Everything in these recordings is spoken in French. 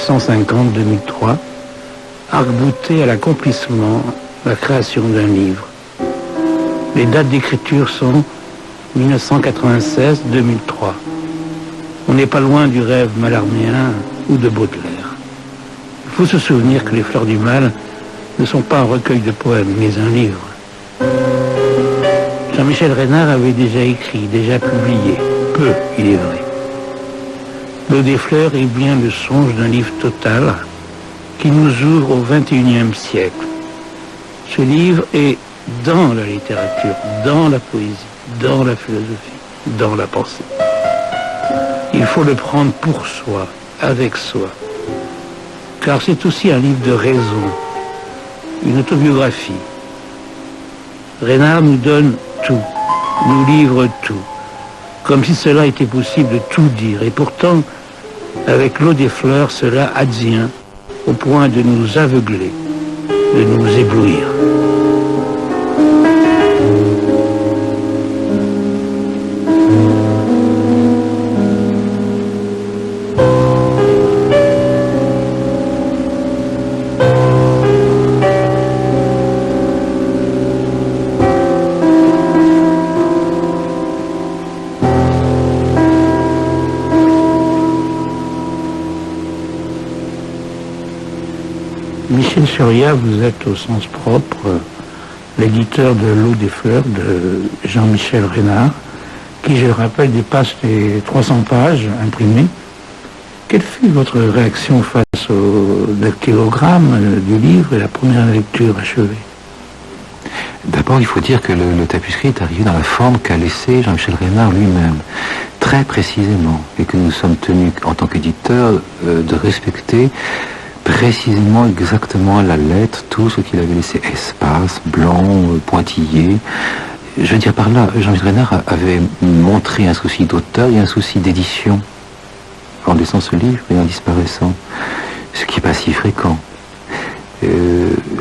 1950-2003, arc-bouté à l'accomplissement, la création d'un livre. Les dates d'écriture sont 1996-2003. On n'est pas loin du rêve mallarméen ou de Baudelaire. Il faut se souvenir que Les Fleurs du Mal ne sont pas un recueil de poèmes, mais un livre. Jean-Michel Reynard avait déjà écrit, déjà publié, peu, il est vrai. L'eau des fleurs est bien le songe d'un livre total qui nous ouvre au XXIe siècle. Ce livre est dans la littérature, dans la poésie, dans la philosophie, dans la pensée. Il faut le prendre pour soi, avec soi. Car c'est aussi un livre de raison, une autobiographie. Reynard nous donne tout, nous livre tout, comme si cela était possible de tout dire. Et pourtant, avec l'eau des fleurs, cela advient au point de nous aveugler, de nous éblouir. Michel Surya, vous êtes au sens propre l'éditeur de L'eau des fleurs de Jean-Michel Reynard, qui, je le rappelle, dépasse les 300 pages imprimées. Quelle fut votre réaction face au dactylogramme du livre et la première lecture achevée? D'abord, il faut dire que le tapuscrit est arrivé dans la forme qu'a laissé Jean-Michel Reynard lui-même, très précisément, et que nous sommes tenus, en tant qu'éditeurs, de respecter précisément, exactement à la lettre, tout ce qu'il avait laissé, espace, blanc, pointillé. Je veux dire par là, Jean-Michel Reynard avait montré un souci d'auteur et un souci d'édition en laissant ce livre et en disparaissant, ce qui n'est pas si fréquent.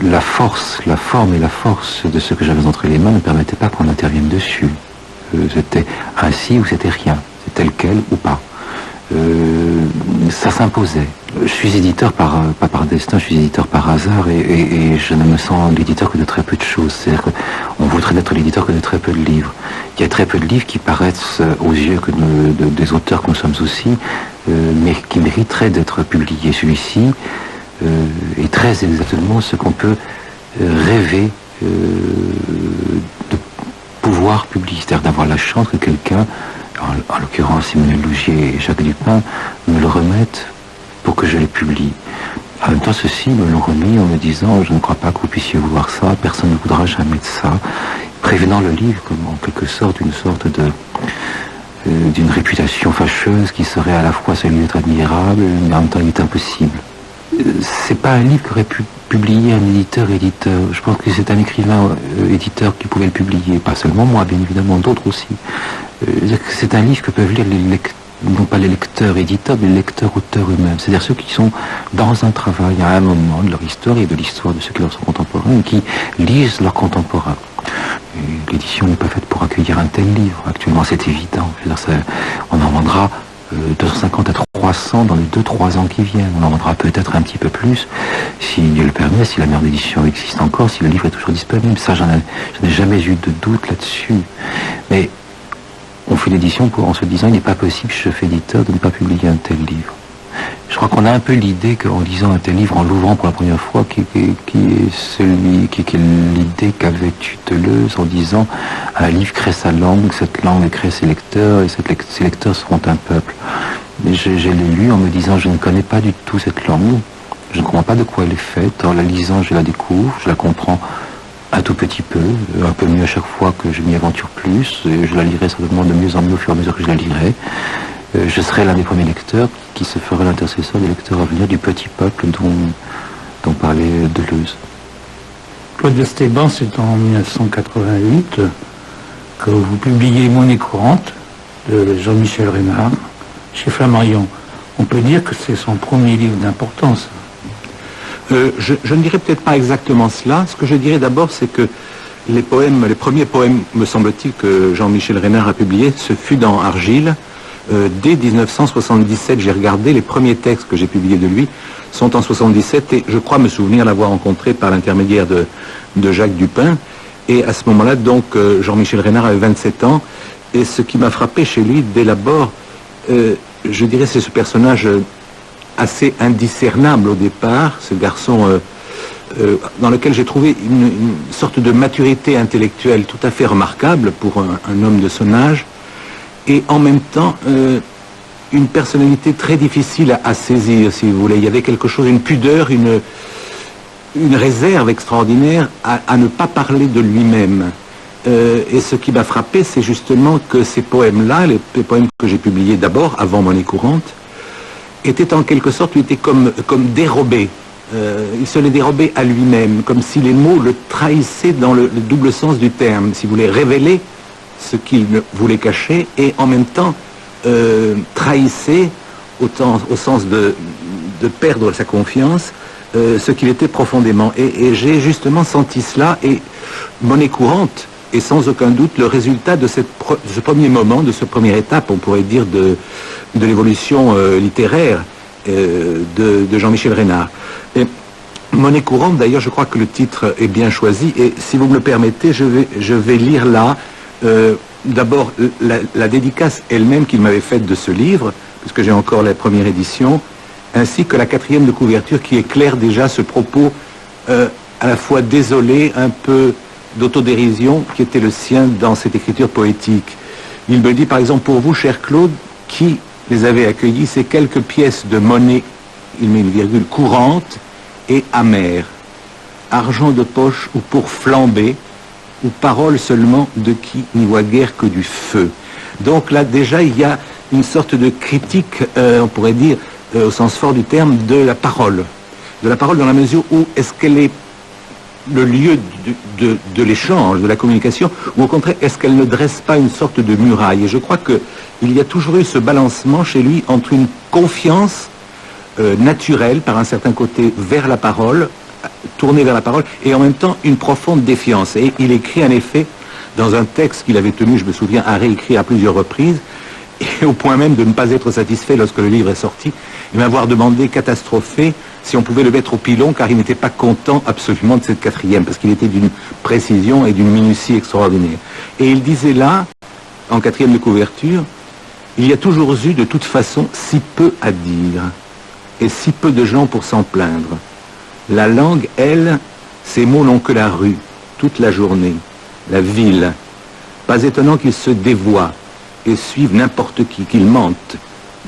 La force, la forme et la force de ce que j'avais entre les mains ne permettaient pas qu'on intervienne dessus. C'était ainsi ou c'était rien, c'était tel quel ou pas. Ça s'imposait. Je suis éditeur pas par destin, je suis éditeur par hasard et je ne me sens l'éditeur que de très peu de choses. C'est-à-dire qu'on voudrait être l'éditeur que de très peu de livres. Il y a très peu de livres qui paraissent aux yeux des auteurs que nous sommes aussi, mais qui mériteraient d'être publiés. Celui-ci est très exactement ce qu'on peut rêver de pouvoir publier, c'est-à-dire d'avoir la chance que quelqu'un, en l'occurrence Emmanuel Lougier et Jacques Dupin, me le remettent pour que je les publie. En même temps, ceux-ci me l'ont remis en me disant « Je ne crois pas que vous puissiez vouloir ça, personne ne voudra jamais de ça », prévenant le livre comme en quelque sorte d'une réputation fâcheuse qui serait à la fois celui d'être admirable, mais en même temps il est impossible. C'est pas un livre qu'aurait pu publier un éditeur. Je pense que c'est un écrivain éditeur qui pouvait le publier, pas seulement moi, bien évidemment, d'autres aussi. C'est un livre que peuvent lire les lecteurs, non pas les lecteurs éditeurs, mais les lecteurs auteurs eux-mêmes. C'est-à-dire ceux qui sont dans un travail à un moment de leur histoire et de l'histoire de ceux qui leur sont contemporains et qui lisent leurs contemporains. L'édition n'est pas faite pour accueillir un tel livre. Actuellement, c'est évident. On en vendra 250 à 300 dans les 2-3 ans qui viennent. On en vendra peut-être un petit peu plus, si Dieu le permet, si la meilleure édition existe encore, si le livre est toujours disponible. Ça, j'en ai jamais eu de doute là-dessus. Mais on fait l'édition en se disant il n'est pas possible, je fais éditeur, de ne pas publier un tel livre. Je crois qu'on a un peu l'idée qu'en lisant un tel livre, en l'ouvrant pour la première fois, qui est l'idée qu'avait Deleuze en disant un livre crée sa langue, cette langue crée ses lecteurs, et ces lecteurs seront un peuple. Mais je l'ai lu en me disant je ne connais pas du tout cette langue, je ne comprends pas de quoi elle est faite. En la lisant, je la découvre, je la comprends un tout petit peu, un peu mieux à chaque fois que je m'y aventure plus, et je la lirai certainement de mieux en mieux au fur et à mesure que je la lirai. Je serai l'un des premiers lecteurs qui se fera l'intercesseur des lecteurs à venir du petit peuple dont parlait Deleuze. Claude Esteban, c'est en 1988 que vous publiez Monnaie courante de Jean-Michel Reynard chez Flammarion. On peut dire que c'est son premier livre d'importance. Je ne dirais peut-être pas exactement cela. Ce que je dirais d'abord, c'est que les premiers poèmes, me semble-t-il, que Jean-Michel Reynard a publiés, ce fut dans Argile, dès 1977. J'ai regardé les premiers textes que j'ai publiés de lui sont en 77 et je crois me souvenir l'avoir rencontré par l'intermédiaire de Jacques Dupin. Et à ce moment-là, donc, Jean-Michel Reynard avait 27 ans. Et ce qui m'a frappé chez lui, dès l'abord, je dirais, c'est ce personnage assez indiscernable au départ, ce garçon dans lequel j'ai trouvé une sorte de maturité intellectuelle tout à fait remarquable pour un homme de son âge, et en même temps une personnalité très difficile à saisir, si vous voulez. Il y avait quelque chose, une pudeur, une réserve extraordinaire à ne pas parler de lui-même. Et ce qui m'a frappé, c'est justement que ces poèmes-là, les poèmes que j'ai publiés d'abord, avant Monnaie courante, étaient en quelque sorte, lui étaient comme dérobés. Il se les dérobait à lui-même, comme si les mots le trahissaient dans le double sens du terme, si vous voulez, révéler ce qu'il voulait cacher, et en même temps trahissait, au sens de perdre sa confiance, ce qu'il était profondément. Et j'ai justement senti cela, et Monnaie courante est sans aucun doute le résultat de ce premier moment, de cette première étape, on pourrait dire, de l'évolution littéraire de Jean-Michel Reynard. Et Monnaie courante, d'ailleurs, je crois que le titre est bien choisi, et si vous me le permettez, je vais lire là d'abord la dédicace elle-même qu'il m'avait faite de ce livre, puisque j'ai encore la première édition, ainsi que la 4e de couverture qui éclaire déjà ce propos à la fois désolé, un peu d'autodérision qui était le sien dans cette écriture poétique. Il me dit par exemple: pour vous, cher Claude, qui les avez accueillis, ces quelques pièces de monnaie, il met une virgule, courante et amère, argent de poche ou pour flamber, ou parole seulement de qui n'y voit guère que du feu. Donc là déjà il y a une sorte de critique, on pourrait dire au sens fort du terme, de la parole dans la mesure où est-ce qu'elle est le lieu de l'échange, de la communication, ou au contraire, est-ce qu'elle ne dresse pas une sorte de muraille? Et je crois qu'il y a toujours eu ce balancement chez lui entre une confiance naturelle, par un certain côté, vers la parole, tournée vers la parole, et en même temps une profonde défiance. Et il écrit en effet, dans un texte qu'il avait tenu, je me souviens, à réécrire à plusieurs reprises, et au point même de ne pas être satisfait lorsque le livre est sorti, et m'avoir demandé, catastrophé, si on pouvait le mettre au pilon, car il n'était pas content absolument de cette 4e, parce qu'il était d'une précision et d'une minutie extraordinaire. Et il disait là, en 4e de couverture, il y a toujours eu de toute façon si peu à dire, et si peu de gens pour s'en plaindre. La langue, elle, ces mots n'ont que la rue, toute la journée, la ville. Pas étonnant qu'ils se dévoient et suivent n'importe qui, qu'ils mentent.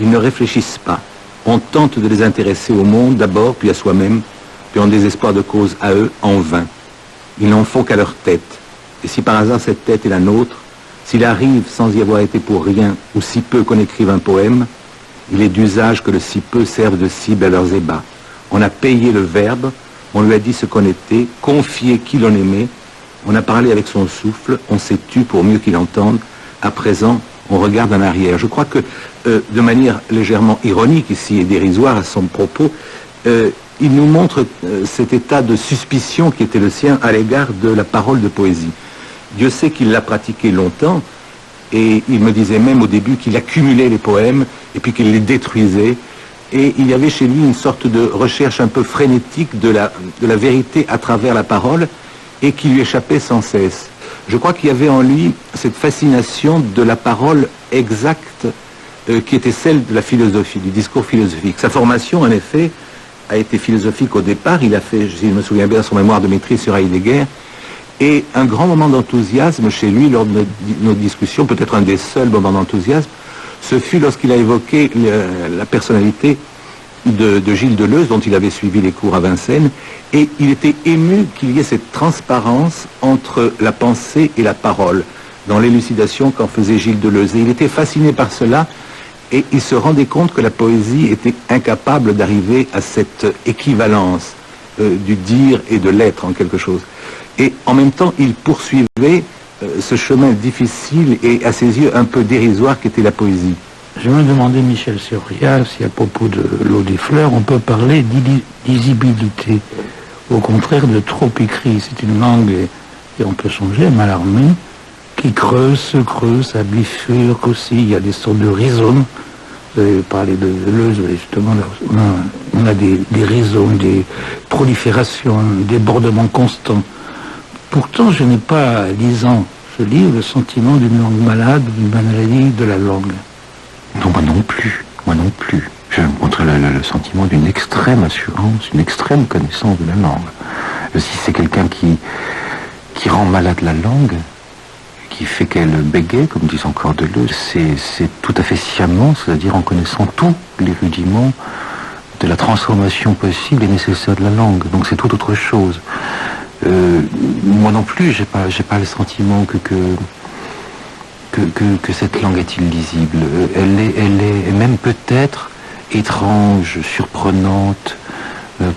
Ils ne réfléchissent pas. On tente de les intéresser au monde d'abord, puis à soi-même, puis en désespoir de cause à eux, en vain. Ils n'en font qu'à leur tête. Et si par hasard cette tête est la nôtre, s'il arrive sans y avoir été pour rien, ou si peu qu'on écrive un poème, il est d'usage que le si peu serve de cible à leurs ébats. On a payé le verbe, on lui a dit ce qu'on était, confié qui l'on aimait, on a parlé avec son souffle, on s'est tu pour mieux qu'il entende. À présent, on regarde en arrière. Je crois que, de manière légèrement ironique ici et dérisoire à son propos, il nous montre cet état de suspicion qui était le sien à l'égard de la parole de poésie. Dieu sait qu'il l'a pratiqué longtemps, et il me disait même au début qu'il accumulait les poèmes, et puis qu'il les détruisait, et il y avait chez lui une sorte de recherche un peu frénétique de la vérité à travers la parole, et qui lui échappait sans cesse. Je crois qu'il y avait en lui cette fascination de la parole exacte qui était celle de la philosophie, du discours philosophique. Sa formation, en effet, a été philosophique au départ. Il a fait, si je me souviens bien, son mémoire de maîtrise sur Heidegger. Et un grand moment d'enthousiasme chez lui, lors de nos discussions, peut-être un des seuls moments d'enthousiasme, ce fut lorsqu'il a évoqué la personnalité de Gilles Deleuze, dont il avait suivi les cours à Vincennes, et il était ému qu'il y ait cette transparence entre la pensée et la parole, dans l'élucidation qu'en faisait Gilles Deleuze. Et il était fasciné par cela, et il se rendait compte que la poésie était incapable d'arriver à cette équivalence du dire et de l'être en quelque chose. Et en même temps, il poursuivait ce chemin difficile et à ses yeux un peu dérisoire qu'était la poésie. Je me demandais, Michel Surya, si à propos de l'eau des fleurs, on peut parler d'illisibilité, au contraire de trop écrit. C'est une langue, et on peut songer à Mallarmé, qui creuse, ça bifurque aussi, il y a des sortes de rhizomes. Vous avez parlé de Deleuze, justement, là, on a des rhizomes, des proliférations, un débordement constant. Pourtant, je n'ai pas, lisant ce livre, le sentiment d'une langue malade, d'une maladie de la langue. Non, moi non plus. J'ai rencontré le sentiment d'une extrême assurance, une extrême connaissance de la langue. Si c'est quelqu'un qui rend malade la langue, qui fait qu'elle bégaye, comme disent encore Deleuze, c'est tout à fait sciemment, c'est-à-dire en connaissant tous les rudiments de la transformation possible et nécessaire de la langue. Donc c'est tout autre chose. Moi non plus, j'ai pas le sentiment que cette langue est illisible. Elle est même peut-être étrange, surprenante,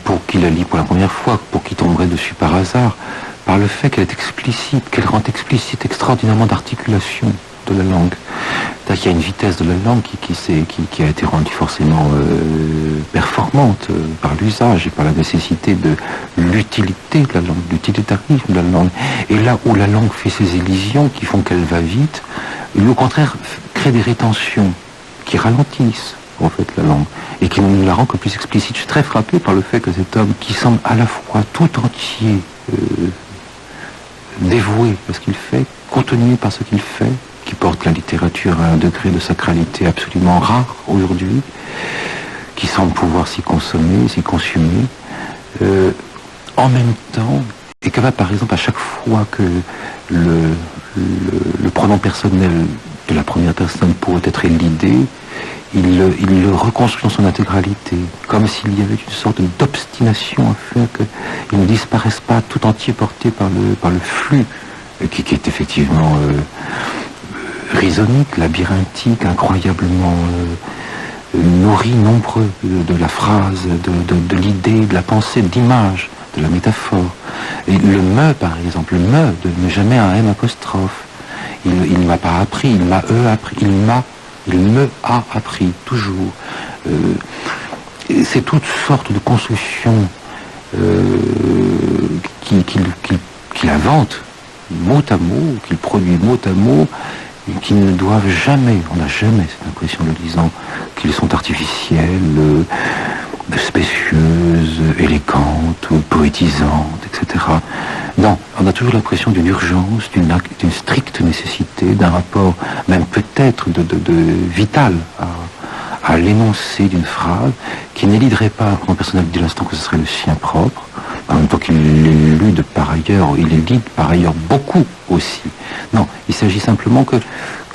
pour qui la lit pour la première fois, pour qui tomberait dessus par hasard, par le fait qu'elle est explicite, qu'elle rend explicite extraordinairement d'articulation de la langue. C'est-à-dire qu'il y a une vitesse de la langue qui a été rendue forcément performante par l'usage et par la nécessité de l'utilité de la langue, l'utilitarisme de la langue. Et là où la langue fait ses élisions qui font qu'elle va vite, lui au contraire crée des rétentions qui ralentissent en fait la langue et qui ne la rend que plus explicite. Je suis très frappé par le fait que cet homme qui semble à la fois tout entier dévoué à ce qu'il fait, contenu par ce qu'il fait, qui porte la littérature à un degré de sacralité absolument rare aujourd'hui, qui semble pouvoir s'y consommer, s'y consumer, en même temps, est capable par exemple à chaque fois que le pronom personnel de la première personne pourrait être l'idée, il le reconstruit dans son intégralité, comme s'il y avait une sorte d'obstination à faire qu'il ne disparaisse pas tout entier porté par le flux, qui est effectivement rhizonique, labyrinthique, incroyablement nourri, nombreux de la phrase, de l'idée, de la pensée, de l'image, de la métaphore. Et le me, par exemple, le me, ne jamais un M apostrophe. Il ne m'a pas appris, il m'a appris, il me a appris, toujours. C'est toutes sortes de constructions qu'il invente, mot à mot, qu'il produit mot à mot, et qui ne doivent jamais, on n'a jamais cette impression en le lisant, qu'ils sont artificiels, spécieuses, élégantes, ou poétisantes, etc. Non, on a toujours l'impression d'une urgence, d'une stricte nécessité, d'un rapport même peut-être de vital à l'énoncé d'une phrase qui n'éliderait pas un pronom personnel dès l'instant que ce serait le sien propre, en même temps qu'il l'ait lu de par ailleurs, il est dit par ailleurs beaucoup aussi. Non, il s'agit simplement que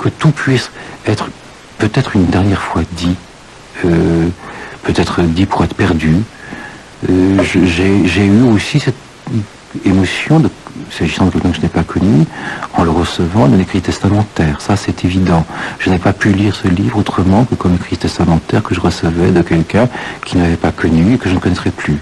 tout puisse être peut-être une dernière fois dit, peut-être dit pour être perdu. J'ai eu aussi cette émotion, s'agissant de quelqu'un que je n'ai pas connu, en le recevant d'un écrit testamentaire. Ça, c'est évident. Je n'ai pas pu lire ce livre autrement que comme écrit testamentaire que je recevais de quelqu'un qui n'avait pas connu et que je ne connaîtrais plus.